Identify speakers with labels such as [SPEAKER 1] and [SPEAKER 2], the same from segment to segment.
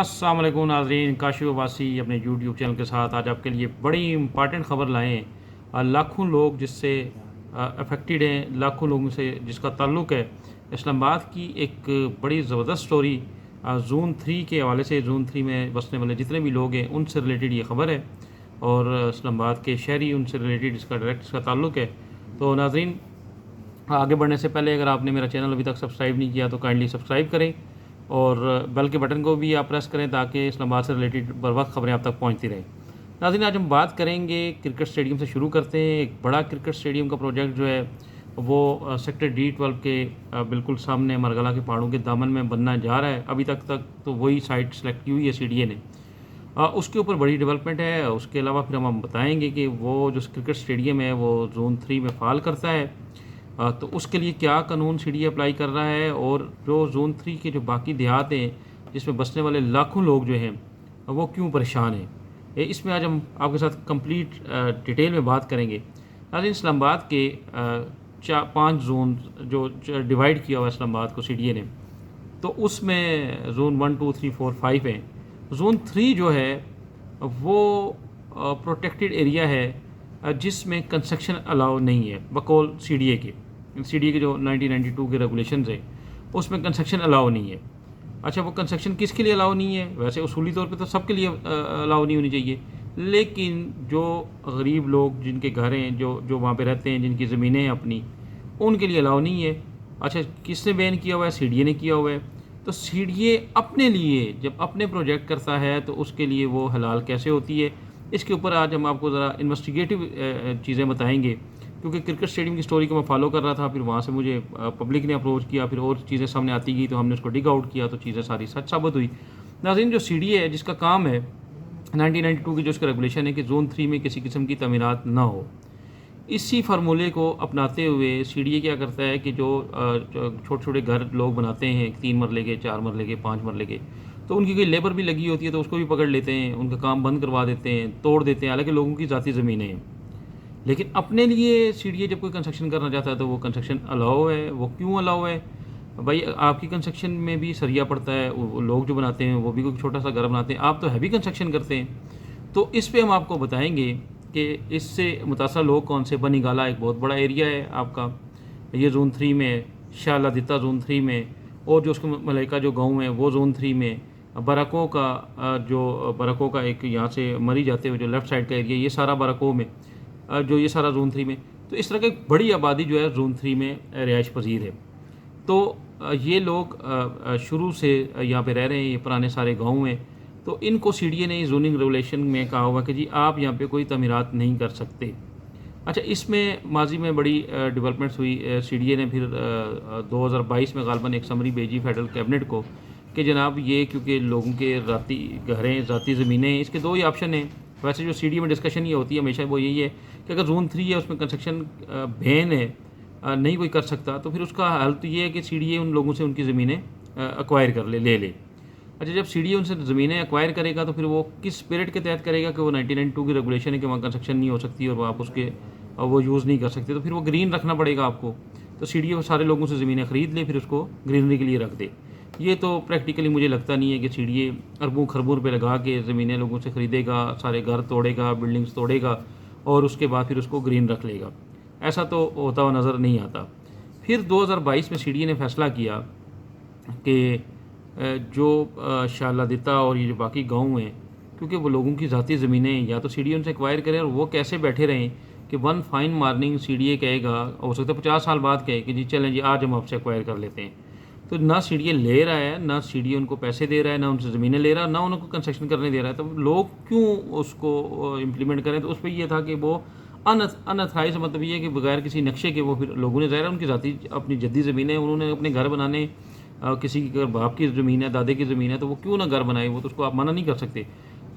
[SPEAKER 1] अस्सलाम वालेकुम नाज़रीन, काशिफ़ वासी अपने यूट्यूब चैनल के साथ आज आपके लिए बड़ी इंपॉर्टेंट ख़बर लाए हैं। लाखों लोग जिससे अफेक्टेड हैं, लाखों लोगों से जिसका ताल्लुक़ है इस्लामाबाद की एक बड़ी ज़बरदस्त स्टोरी ज़ोन 3 के हवाले से। ज़ोन 3 में बसने वाले जितने भी लोग हैं उनसे रिलेटेड ये ख़बर है और इस्लामाबाद के शहरी उनसे रिलेटेड इसका डायरेक्ट इसका ताल्लुक़ है। तो नाज़रीन, आगे बढ़ने से पहले अगर आपने मेरा चैनल अभी तक सब्सक्राइब नहीं किया तो काइंडली सब्सक्राइब करें और बेल के बटन को भी आप प्रेस करें ताकि इस्लामाबाद से रिलेटेड बर वक्त खबरें आप तक पहुंचती रहें। नाज़रीन, आज हम बात करेंगे क्रिकेट स्टेडियम से शुरू करते हैं। एक बड़ा क्रिकेट स्टेडियम का प्रोजेक्ट जो है वो सेक्टर D12 के बिल्कुल सामने मरगला के पहाड़ों के दामन में बनना जा रहा है। अभी तक तो वही साइट सेलेक्ट की हुई है CDA ने। उसके ऊपर बड़ी डेवलपमेंट है। उसके अलावा फिर हम बताएंगे कि वो जो क्रिकेट स्टेडियम है वो ज़ोन 3 में फ़ाल करता है, तो उसके लिए क्या कानून CDA अप्लाई कर रहा है और जो ज़ोन 3 के जो बाकी देहात हैं जिसमें बसने वाले लाखों लोग जो हैं वो क्यों परेशान हैं, इसमें आज हम आपके साथ कंप्लीट डिटेल में बात करेंगे। आज इस्लामाबाद के 5 जोन जो डिवाइड किया हुआ है इस्लामाबाद को CDA ने, तो उसमें ज़ोन 1, 2, 3, 4, 5 हैं। ज़ोन 3 जो है वो प्रोटेक्टेड एरिया है जिसमें कंस्ट्रक्शन अलाउ नहीं है बकौल CDA के जो 1992 के रेगुलेशंस है उसमें कंस्ट्रक्शन अलाउ नहीं है। अच्छा, वो कंस्ट्रक्शन किसके लिए अलाउ नहीं है? वैसे उसूली तौर पे तो सबके लिए अलाउ नहीं होनी चाहिए, लेकिन जो गरीब लोग जिनके घर हैं, जो वहाँ पे रहते हैं, जिनकी ज़मीनें हैं अपनी, उनके लिए अलाउ नहीं है। अच्छा, किसने बैन किया हुआ है? CDA ने किया हुआ है। तो CDA अपने लिए जब अपने प्रोजेक्ट करता है तो उसके लिए वो हलाल कैसे होती है, इसके ऊपर आज हम आपको ज़रा इन्वेस्टिगेटिव चीज़ें बताएंगे। क्योंकि क्रिकेट स्टेडियम की स्टोरी को मैं फॉलो कर रहा था, फिर वहाँ से मुझे पब्लिक ने अप्रोच किया, फिर और चीज़ें सामने आती गई तो हमने उसको डिग आउट किया तो चीज़ें सारी सच साबित हुई। नाज़रीन, जो CDA है जिसका काम है 1992 की जो उसका रेगुलेशन है कि ज़ोन 3 में किसी किस्म की तमीरात ना हो, इसी फार्मूले को अपनाते हुए CDA क्या करता है कि जो छोटे छोटे घर लोग बनाते हैं 3 मरले के, 4 मरले के, 5 मरले के, तो उनकी कोई लेबर भी लगी होती है तो उसको भी पकड़ लेते हैं, उनका काम बंद करवा देते हैं, तोड़ देते हैं। हालांकि लोगों की ज़ाती ज़मीनें हैं, लेकिन अपने लिए CDA जब कोई कंस्ट्रक्शन करना चाहता है तो वो कंस्ट्रक्शन अलाउ है। वो क्यों अलाउ है भाई? आपकी कंस्ट्रक्शन में भी सरिया पड़ता है, वो लोग जो बनाते हैं वो भी कोई छोटा सा घर बनाते हैं, आप तो हैवी कंस्ट्रक्शन करते हैं। तो इस पे हम आपको बताएंगे कि इससे मुतासर लोग कौन से। बनीगाला एक बहुत बड़ा एरिया है आपका, ये ज़ोन 3 में, शाला दिता ज़ोन 3 में, और जो उसका मलैका जो गाँव है वो ज़ोन 3 में, बरकों का जो बरकों का एक यहाँ से मरी जाते हुए जो लेफ़्ट साइड का एरिया, ये सारा बरकों में, जो ये सारा ज़ोन 3 में। तो इस तरह की बड़ी आबादी जो है ज़ोन 3 में रिहाइश पजीर है। तो ये लोग शुरू से यहाँ पे रह रहे हैं, ये पुराने सारे गाँव में। तो इनको CDA ने जोनिंग रेगुलेशन में कहा हुआ कि जी आप यहाँ पे कोई तमीरात नहीं कर सकते। अच्छा, इसमें माजी में बड़ी डेवलपमेंट्स हुई। CDA ने फिर 2022 में गालबन एक समरी भेजी फेडरल कैबिनेट को कि जनाब ये क्योंकि लोगों के ज़ाती घरें, ज़ाती ज़मीनें हैं, इसके 2 ही ऑप्शन हैं। वैसे जो CDA में डिस्कशन ये होती है हमेशा वो यही है कि अगर ज़ोन 3 है उसमें कंस्ट्रक्शन बैन है, नहीं कोई कर सकता, तो फिर उसका हल तो ये है कि CDA उन लोगों से उनकी ज़मीनें एक्वायर कर ले ले। अच्छा, जब CDA उनसे ज़मीनें एक्वायर करेगा तो फिर वो किस स्पिरिट के तहत करेगा कि वो 1992 की रेगुलेशन है कि वहाँ कंस्ट्रक्शन नहीं हो सकती और आप उसके वो यूज़ नहीं कर सकते, तो फिर वो ग्रीन रखना पड़ेगा आपको। तो CDA वो सारे लोगों से ज़मीनें ख़रीद ले, फिर उसको ग्रीनरी के लिए रख दे। ये तो प्रैक्टिकली मुझे लगता नहीं है कि CDA अरबों खरबों रुपये लगा के ज़मीनें लोगों से ख़रीदेगा, सारे घर तोड़ेगा, बिल्डिंग्स तोड़ेगा और उसके बाद फिर उसको ग्रीन रख लेगा। ऐसा तो होता हुआ नज़र नहीं आता। फिर 2022 में CDA ने फैसला किया कि जो शाला दिता और ये जो बाकी गाँव हैं, क्योंकि वो लोगों की ज़ाती ज़मीनें या तो CDA उनसे एक्वायर करें, और वो कैसे बैठे रहें कि वन फाइन मॉर्निंग CDA कहेगा, हो सकता है 50 साल बाद कहे कि जी चलें जी आज हम आपसे एक्वायर कर लेते हैं। तो ना CDA ले रहा है, ना CDA उनको पैसे दे रहा है, ना उनसे ज़मीनें ले रहा है, ना उनको कंस्ट्रक्शन करने दे रहा है। तो लोग क्यों उसको इम्प्लीमेंट करें? तो उस पर यह था कि वो अनअथराइज, मतलब ये है कि बगैर किसी नक्शे के वो फिर लोगों ने, ज़ाहिर है उनकी ज़ाती अपनी जद्दी ज़मीनें, उन्होंने अपने घर बनाने, किसी की अगर बाप की ज़मीन है, दादे की ज़मीन है, तो वो क्यों ना घर बनाए, वो तो उसको आप मना नहीं कर सकते।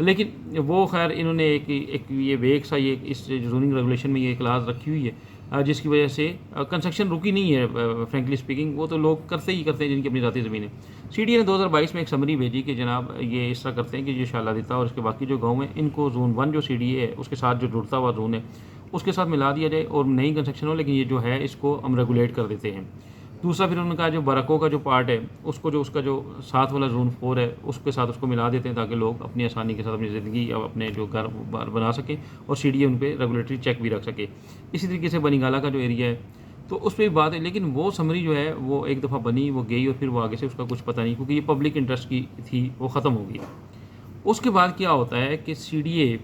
[SPEAKER 1] लेकिन वो खैर इन्होंने एक ये वेग सा, ये इस जोनिंग रेगुलेशन में ये क्लास रखी हुई है जिसकी वजह से कंस्ट्रक्शन रुकी नहीं है। फ्रेंकली स्पीकिंग वो तो लोग करते ही करते हैं जिनकी अपनी ज़ाती ज़मीन है। CDA ने 2022 में एक समरी भेजी कि जनाब ये इस तरह करते हैं कि ये शाला दिता और इसके बाकी जो गाँव हैं इनको ज़ोन 1 जो CDA है उसके साथ जो जुड़ता हुआ जोन है उसके साथ मिला दिया जाए और नई कंस्ट्रक्शन हो, लेकिन ये जो है इसको हम रेगुलेट कर देते हैं। दूसरा फिर उन्होंने कहा जो बरको का जो पार्ट है उसको, जो उसका जो साथ वाला जोन 4 है उसके साथ उसको मिला देते हैं ताकि लोग अपनी आसानी के साथ अपनी ज़िंदगी या अपने जो घर बना सकें और सीडीए उन पर रेगुलेटरी चेक भी रख सके। इसी तरीके से बनीगाला का जो एरिया है तो उस पर भी बात है, लेकिन वो समरी जो है वो एक दफ़ा बनी, वो गई और फिर वो आगे से उसका कुछ पता नहीं, क्योंकि ये पब्लिक इंटरेस्ट की थी, वो ख़त्म हो गई। उसके बाद क्या होता है कि सीडीए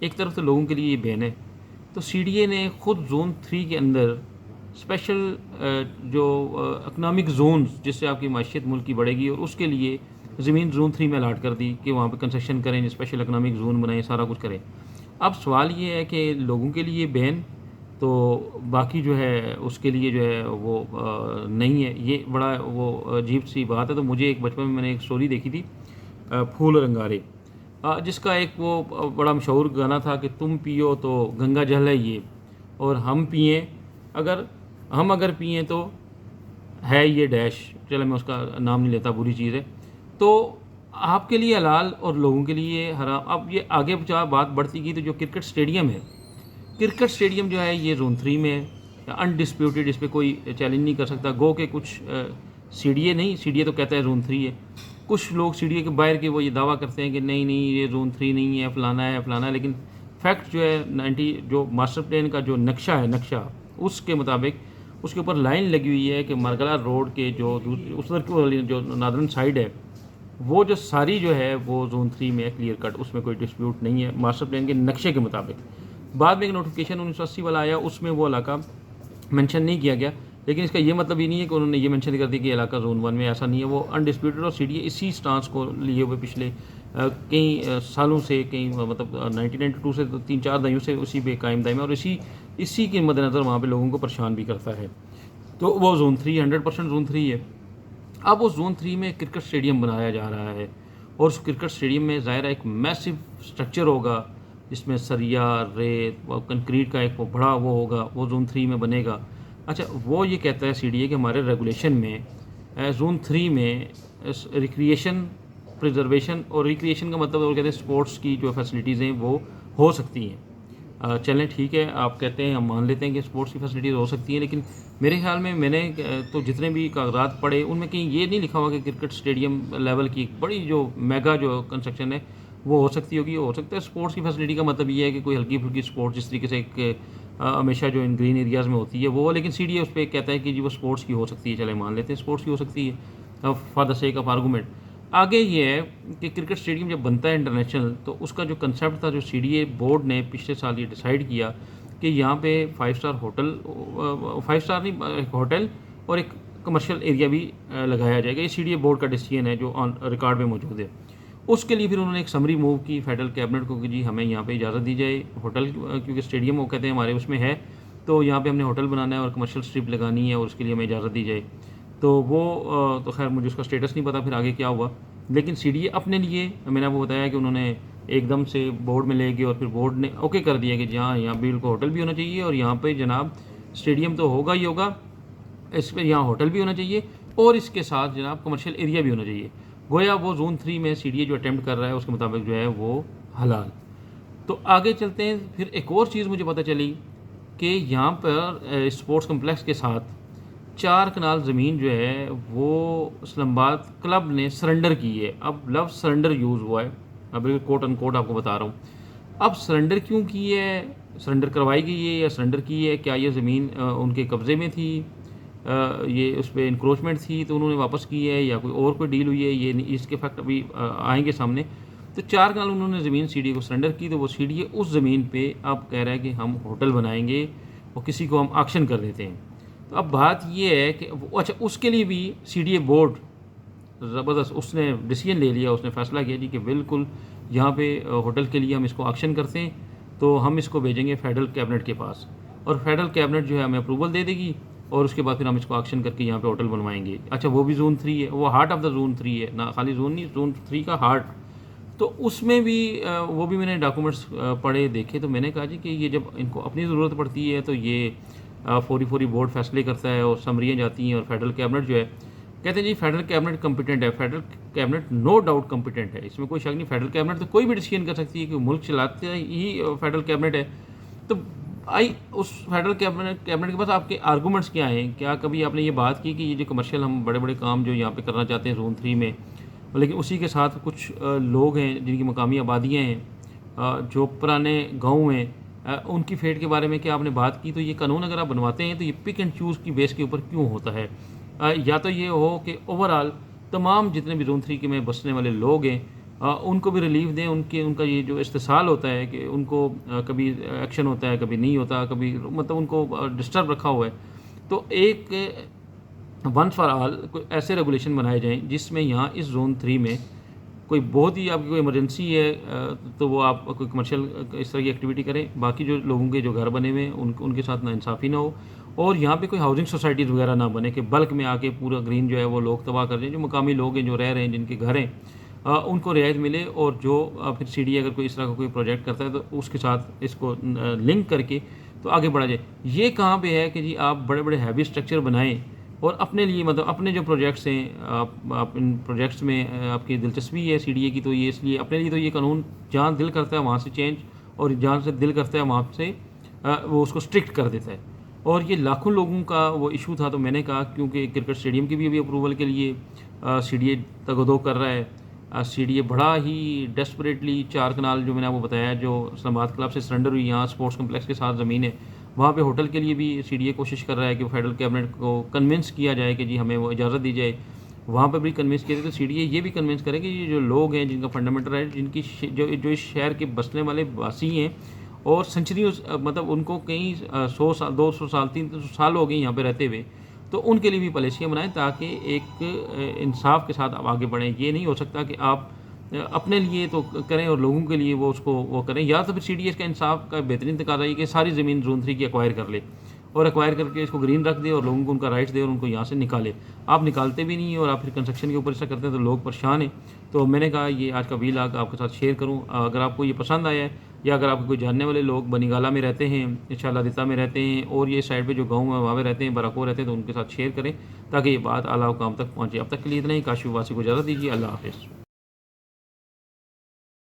[SPEAKER 1] एक तरफ तो लोगों के लिए ये बैन है, तो सीडीए ने ख़ुद जोन 3 के अंदर स्पेशल जो इकनॉमिक जोन्स जिससे आपकी माशियत मुल्क की बढ़ेगी और उसके लिए ज़मीन जोन 3 में अलाट कर दी कि वहाँ पे कंसेशन करें, स्पेशल इकनॉमिक जोन बनाएं, सारा कुछ करें। अब सवाल ये है कि लोगों के लिए बैन, तो बाकी जो है उसके लिए जो है वो नहीं है। ये बड़ा वो अजीब सी बात है। तो मुझे एक बचपन में मैंने एक स्टोरी देखी थी, फूल और अंगारे, जिसका एक वो बड़ा मशहूर गाना था कि तुम पियो तो गंगा जल है ये, और हम पिएँ अगर पिए तो है ये डैश, चलो मैं उसका नाम नहीं लेता, बुरी चीज़ है। तो आपके लिए हलाल और लोगों के लिए हराम। अब ये आगे बात बढ़ती गई तो जो क्रिकेट स्टेडियम है, क्रिकेट स्टेडियम जो है ये जोन 3 में है, अनडिस्प्यूटेड, इस पर कोई चैलेंज नहीं कर सकता। गो के कुछ सीडीए नहीं, सीडीए तो कहता है जोन 3 है, कुछ लोग सीडीए के बाहर के वो ये दावा करते हैं कि नहीं नहीं ये जोन 3 नहीं है, फलाना है फलाना है, लेकिन फैक्ट जो है 90 जो मास्टर प्लान का जो नक्शा उसके मुताबिक उसके ऊपर लाइन लगी हुई है कि मरगला रोड के जो उस वाली जो नादरन साइड है वो जो सारी जो है वो जोन 3 में है, क्लियर कट, उसमें कोई डिस्प्यूट नहीं है मास्टर प्लान के नक्शे के मुताबिक। बाद में एक नोटिफिकेशन 1980 वाला आया, उसमें वो इलाका मेंशन नहीं किया गया, लेकिन इसका ये मतलब ही नहीं है कि उन्होंने ये मेंशन कर दिया कि इलाका जोन 1 में, ऐसा नहीं है। वो अनडिस्प्यूटेड और सीडीए इसी स्टांस को लिए हुए पिछले कई सालों से, कई मतलब 1992 से तो 3-4 दहाइयों से उसी पे कायम दायम है, और इसी के मद्देनज़र वहाँ पे लोगों को परेशान भी करता है। तो वो जोन 3 100% जोन 3 है। अब उस जोन 3 में क्रिकेट स्टेडियम बनाया जा रहा है, और उस क्रिकेट स्टेडियम में ज़ाहिर एक मैसिव स्ट्रक्चर होगा जिसमें सरिया, रेत, कंक्रीट का एक वो बड़ा वो होगा, वो जोन 3 में बनेगा। अच्छा, वो ये कहता है सीडीए कि हमारे रेगुलेशन में जोन 3 में रिक्रिएशन, प्रिजर्वेशन, और रिक्रिएशन का मतलब वो कहते हैं स्पोर्ट्स की जो फैसिलिटीज़ हैं वो हो सकती हैं। चलें ठीक है, आप कहते हैं, हम मान लेते हैं कि स्पोर्ट्स की फैसिलिटीज़ हो सकती हैं, लेकिन मेरे ख्याल में मैंने तो जितने भी कागजात पढ़े उनमें कहीं ये नहीं लिखा हुआ कि क्रिकेट स्टेडियम लेवल की बड़ी जो मेगा जो कंस्ट्रक्शन है वो हो सकती होगी। हो सकता है स्पोर्ट्स की फैसिलिटी का मतलब ये है कि कोई हल्की फुल्की स्पोर्ट्स जिस तरीके से एक हमेशा जो इन ग्रीन एरियाज़ में होती है वो, लेकिन सीडीए उस पर कहता है कि जी वो स्पोर्ट्स की हो सकती है। चले मान लेते हैं स्पोर्ट्स की हो सकती है for the sake of argument. आगे ये है कि क्रिकेट स्टेडियम जब बनता है इंटरनेशनल, तो उसका जो कंसेप्ट था, जो सीडीए बोर्ड ने पिछले साल ये डिसाइड किया कि यहाँ पे 5 स्टार होटल, 5 स्टार नहीं, एक होटल और एक कमर्शियल एरिया भी लगाया जाएगा। ये सीडीए बोर्ड का डिसीजन है जो ऑन रिकॉर्ड में मौजूद है। उसके लिए फिर उन्होंने एक समरी मूव की फेडरल कैबिनेट को कि जी हमें यहाँ पे इजाज़त दी जाए होटल, क्योंकि स्टेडियम वो कहते हैं हमारे उसमें है, तो यहाँ पे हमने होटल बनाना है और कमर्शियल स्ट्रिप लगानी है और उसके लिए हमें इजाज़त दी जाए। तो वो तो खैर मुझे उसका स्टेटस नहीं पता फिर आगे क्या हुआ, लेकिन सीडीए अपने लिए, मैंने आपको बताया कि उन्होंने एकदम से बोर्ड में ले गए और फिर बोर्ड ने ओके कर दिया कि जहाँ यहाँ बिल्कुल होटल भी होना चाहिए और यहाँ पे जनाब स्टेडियम तो होगा ही होगा, इस पर यहाँ होटल भी होना चाहिए और इसके साथ जनाब कमर्शियल एरिया भी होना चाहिए। गोया वो जोन 3 में सीडीए जो अटैम्प्ट कर रहा है उसके मुताबिक जो है वो हलाल। तो आगे चलते हैं। फिर एक और चीज़ मुझे पता चली कि यहाँ पर स्पोर्ट्स कम्प्लेक्स के साथ 4 कनाल ज़मीन जो है वो इस्लामाबाद क्लब ने सरेंडर की है। अब लफ्ज़ सरेंडर यूज़ हुआ है, अब कोट अन कोट आपको बता रहा हूँ। अब सरेंडर क्यों की है, सरेंडर करवाई गई है या सरेंडर की है, क्या ये ज़मीन उनके कब्ज़े में थी, ये उस पर इंक्रोचमेंट थी तो उन्होंने वापस की है, या कोई डील हुई है, ये इसके फैक्ट अभी आएंगे सामने। तो 4 कनाल उन्होंने ज़मीन सीडीए को सरेंडर की, तो वो सीडीए उस ज़मीन पे अब कह रहा है कि हम होटल बनाएंगे और किसी को हम ऑक्शन कर देते हैं। तो अब बात ये है कि अच्छा, उसके लिए भी सीडीए बोर्ड ज़बरदस्त उसने डिसीजन ले लिया, उसने फ़ैसला किया जी कि बिल्कुल यहाँ पे होटल के लिए हम इसको ऑक्शन करते हैं, तो हम इसको भेजेंगे फेडरल कैबिनेट के पास और फेडरल कैबिनेट जो है हमें अप्रूवल दे देगी और उसके बाद फिर हम इसको ऑक्शन करके यहाँ पे होटल बनवाएंगे। अच्छा, वो भी जोन 3 है, वो हार्ट ऑफ द जोन 3 है ना, खाली जोन नहीं, जोन 3 का हार्ट। तो उसमें भी वो भी मैंने डॉक्यूमेंट्स पढ़े देखे, तो मैंने कहा जी कि ये जब इनको अपनी ज़रूरत पड़ती है तो ये फौरी बोर्ड फैसले करता है और समरियाँ जाती हैं और फेडरल कैबिनेट जो है कहते हैं जी फेडरल कैबिनेट कंपिटेंट है। Federal cabinet no doubt competent है, इसमें कोई शक नहीं। फेडरल कैबिनेट तो कोई भी डिसीजन कर सकती है कि मुल्क चलाते ही फेडरल कैबिनेट है। तो आई उस फेडरल कैबिनेट के पास आपके आर्गूमेंट्स क्या हैं? क्या कभी आपने ये बात की कि ये जो कमर्शियल हम बड़े-बड़े काम जो यहाँ पे करना चाहते हैं ज़ोन 3 में, लेकिन उसी के साथ कुछ लोग हैं जिनकी मकामी आबादियाँ हैं, जो पुराने गाँव हैं, उनकी फ़ेट के बारे में क्या आपने बात की? तो ये कानून अगर आप बनवाते हैं तो ये पिक एंड चूज़ की बेस के ऊपर क्यों होता है? या तो ये हो कि ओवरऑल तमाम जितने भी ज़ोन 3 के में बसने वाले लोग हैं, उनको भी रिलीफ़ दें, उनका ये जो इस्तेसाल होता है कि उनको कभी एक्शन होता है, कभी नहीं होता, कभी मतलब उनको डिस्टर्ब रखा हुआ है। तो एक वंस फॉर ऑल कोई ऐसे रेगुलेशन बनाए जाएँ जिसमें यहाँ इस ज़ोन 3 में कोई बहुत ही आपकी कोई इमरजेंसी है, तो वो आप कोई कमर्शियल इस तरह की एक्टिविटी करें। बाकी जो लोगों के जो घर बने हुए हैं उनके साथ नाइंसाफ़ी ना हो, और यहाँ पे कोई हाउसिंग सोसाइटीज़ वगैरह ना बने कि बल्क में आके पूरा ग्रीन जो है वो लोग तबाह कर दें। जो मकामी लोग हैं, जो रह रहे हैं, जिनके घर हैं, उनको रियायत मिले, और जो फिर सीडीए अगर कोई इस तरह का कोई प्रोजेक्ट करता है तो उसके साथ इसको लिंक करके तो आगे बढ़ा जाए। ये कहाँ पे है कि जी आप बड़े-बड़े हैवी स्ट्रक्चर बनाएँ और अपने लिए मतलब अपने जो प्रोजेक्ट्स हैं, आप इन प्रोजेक्ट्स में आपकी दिलचस्पी है सीडीए की, तो ये इसलिए अपने लिए तो ये कानून जहाँ दिल करता है वहाँ से चेंज, और जहाँ से दिल करता है वहाँ से वो उसको स्ट्रिक्ट कर देता है। और ये लाखों लोगों का वो इशू था, तो मैंने कहा क्योंकि क्रिकेट स्टेडियम की भी अभी अप्रूवल के लिए सीडीए तगदो कर रहा है। सीडीए बड़ा ही डेस्परेटली 4 कनाल जो मैंने आपको बताया, जो इस्लामाबाद क्लब से सरेंडर हुई, यहाँ स्पोर्ट्स कम्प्लेक्स के साथ ज़मीन है, वहाँ पे होटल के लिए भी सीडीए कोशिश कर रहा है कि फेडरल कैबिनेट को कन्विंस किया जाए कि जी हमें वो इजाज़त दी जाए। वहाँ पे भी कन्विंस किया जाए, तो सीडीए ये भी कन्विंस करे कि ये जो लोग हैं जिनका फंडामेंटल राइट, जिनकी जो इस शहर के बसने वाले वासी हैं, और सेंचुरियों मतलब उनको कई 100 साल, 200 साल, 300 साल हो गए यहाँ पे रहते हुए, तो उनके लिए भी पॉलिसियाँ बनाएँ ताकि एक इंसाफ के साथ आप आगे बढ़ें। ये नहीं हो सकता कि आप अपने लिए तो करें और लोगों के लिए वो उसको वो करें, या तो फिर सीडीएस का इंसाफ का बेहतरीन तकाज़ा ये कि सारी ज़मीन ज़ोन 3 की एक्वायर कर ले, और एक्वायर करके इसको ग्रीन रख दे और लोगों को उनका राइट्स दे और उनको यहाँ से निकाले। आप निकालते भी नहीं हैं और आप फिर कंस्ट्रक्शन के ऊपर ऐसा करते हैं तो लोग परेशान हैं। तो मैंने कहा ये आज का व्लॉग आपके साथ शेयर करूँ। अगर आपको ये पसंद आया है, या अगर आपको कोई जानने वाले लोग बनीगाला में रहते हैं, इंशाअल्लाह दिता में रहते हैं, और ये साइड पे जो गाँव है वहाँ पे रहते हैं, बराको रहते हैं, तो उनके साथ शेयर करें ताकि ये बात आला हुकाम तक पहुँचे। अब तक के लिए इतना ही। काशिफ वासी को इजाज़त दीजिए। अल्लाह हाफ़िज़।